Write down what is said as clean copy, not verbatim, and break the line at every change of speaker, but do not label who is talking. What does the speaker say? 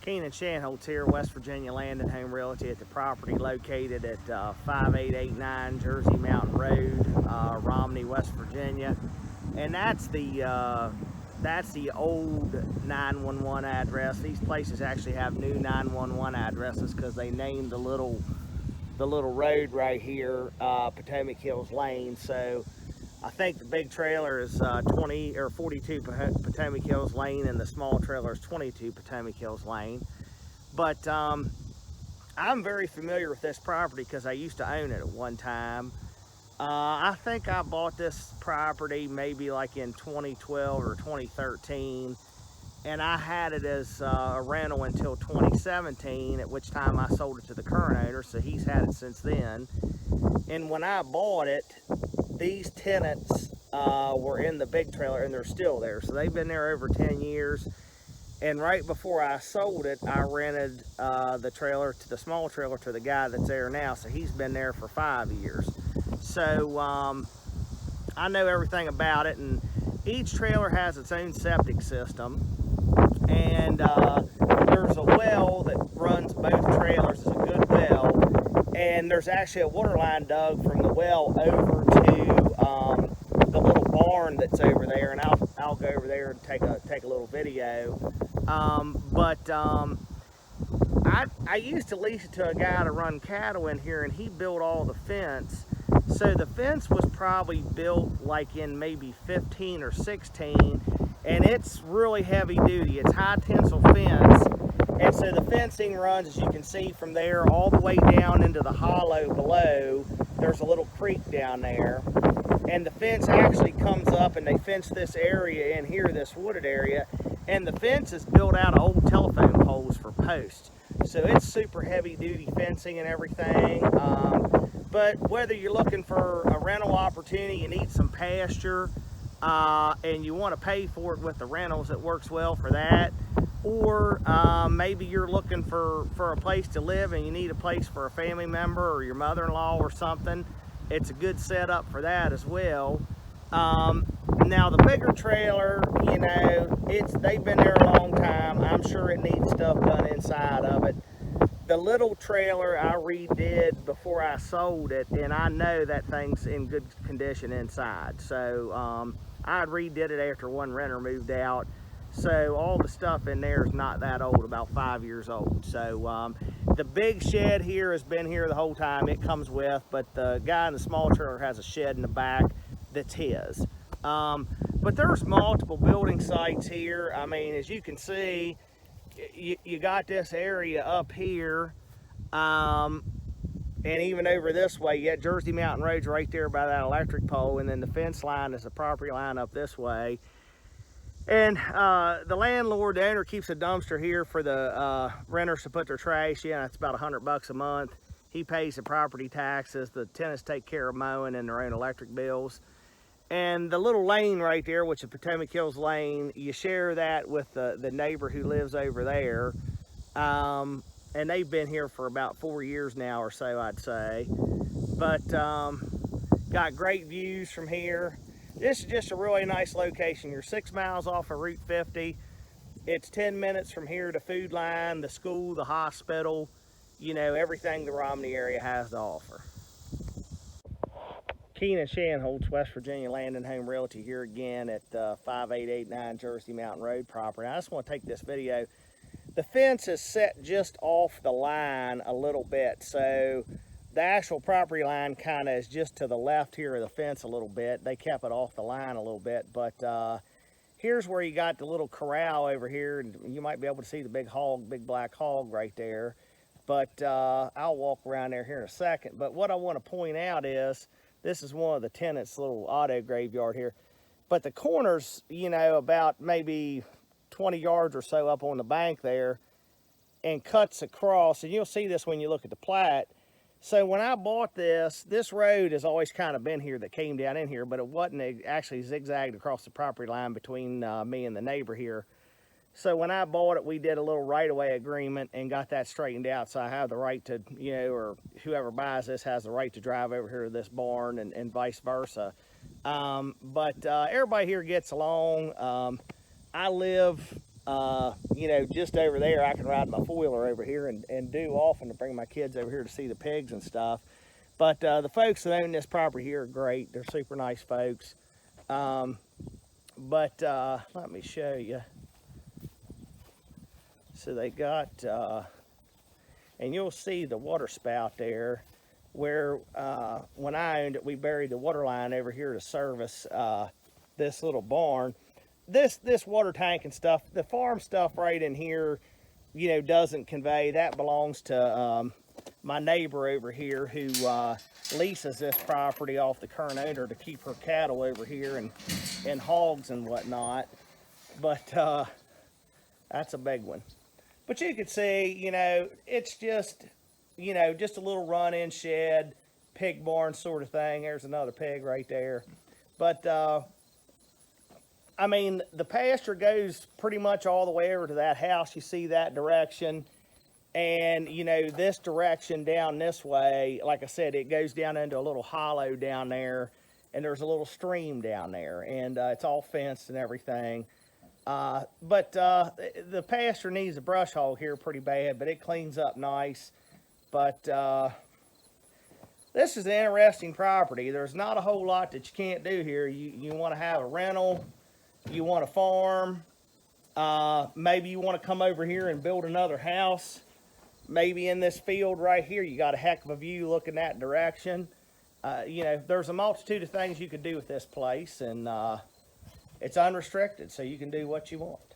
Keenan Shanholtz here, West Virginia Land and Home Realty at the property located at 5889 Jersey Mountain Road, Romney, West Virginia. And that's the old 911 address. These places actually have new 911 addresses because they named the little road right here Potomac Hills Lane. So I think the big trailer is 20 or 42 Potomac Hills Lane, and the small trailer is 22 Potomac Hills Lane. But I'm very familiar with this property because I used to own it at one time. I think I bought this property maybe like in 2012 or 2013, and I had it as a rental until 2017, at which time I sold it to the current owner, so he's had it since then. And when I bought it, these tenants were in the big trailer, and they're still there. So they've been there over 10 years. And right before I sold it, I rented the small trailer to the guy that's there now. So he's been there for 5 years. So I know everything about it, and each trailer has its own septic system. And there's a well that runs both trailers. It's a good well. And there's actually a water line dug from the well over to the little barn that's over there, and I'll go over there and take a little video. I used to lease it to a guy to run cattle in here, and he built all the fence. So the fence was probably built like in maybe 15 or 16, and it's really heavy duty. It's high tensile fence. And so the fencing runs, as you can see from there, all the way down into the hollow below. There's a little creek down there. And the fence actually comes up, and they fence this area in here, this wooded area. And the fence is built out of old telephone poles for posts. So it's super heavy duty fencing and everything. But whether you're looking for a rental opportunity, you need some pasture, and you want to pay for it with the rentals, it works well for that. Or maybe you're looking for a place to live, and you need a place for a family member or your mother-in-law or something. It's a good setup for that as well. Now the bigger trailer, you know, they've been there a long time. I'm sure it needs stuff done inside of it. The little trailer I redid before I sold it, and I know that thing's in good condition inside. So I redid it after one renter moved out. So all the stuff in there is not that old, about 5 years old. So the big shed here has been here the whole time. It comes with, but the guy in the small trailer has a shed in the back that's his. But there's multiple building sites here. I mean, as you can see, you got this area up here, and even over this way, you got Jersey Mountain Road's right there by that electric pole, and then the fence line is the property line up this way. And the landlord, the owner, keeps a dumpster here for the renters to put their trash in. It's about $100 a month. He pays the property taxes. The tenants take care of mowing and their own electric bills. And the little lane right there, which is Potomac Hills Lane, you share that with the neighbor who lives over there. And they've been here for about 4 years now or so, I'd say. But got great views from here. This is just a really nice location. You're 6 miles off of Route 50. It's 10 minutes from here to Food Line, the school, the hospital, you know, everything the Romney area has to offer. Keenan Shanholtz, West Virginia Land and Home Realty here again at 5889 Jersey Mountain Road property. I just want to take this video. The fence is set just off the line a little bit, so the actual property line kind of is just to the left here of the fence a little bit. They kept it off the line a little bit, but here's where you got the little corral over here, and you might be able to see the big black hog right there. But I'll walk around there here in a second. But what I want to point out is, this is one of the tenants' little auto graveyard here. But the corner's, you know, about maybe 20 yards or so up on the bank there, and cuts across, and you'll see this when you look at the plat. So when I bought this road has always kind of been here that came down in here, but it wasn't actually zigzagged across the property line between me and the neighbor here. So when I bought it, we did a little right-of-way agreement and got that straightened out. So I have the right to, you know, or whoever buys this has the right to drive over here to this barn and vice versa. But everybody here gets along. I live you know, just over there, I can ride my four-wheeler over here and do often to bring my kids over here to see the pigs and stuff. But the folks that own this property here are great. They're super nice folks. But let me show you. So they got, and you'll see the water spout there where when I owned it, we buried the water line over here to service this little barn. This water tank and stuff, the farm stuff right in here, you know, doesn't convey. That belongs to my neighbor over here who leases this property off the current owner to keep her cattle over here and hogs and whatnot. But that's a big one. But you can see, you know, it's just, you know, just a little run-in shed, pig barn sort of thing. There's another pig right there. But I mean, the pasture goes pretty much all the way over to that house. You see that direction. And, you know, this direction down this way, like I said, it goes down into a little hollow down there. And there's a little stream down there. And it's all fenced and everything. But the pasture needs a brush hog here pretty bad, but it cleans up nice. But this is an interesting property. There's not a whole lot that you can't do here. You want to have a rental. You want to farm, maybe you want to come over here and build another house. Maybe in this field right here, you got a heck of a view looking that direction. You know, there's a multitude of things you could do with this place, and it's unrestricted, so you can do what you want.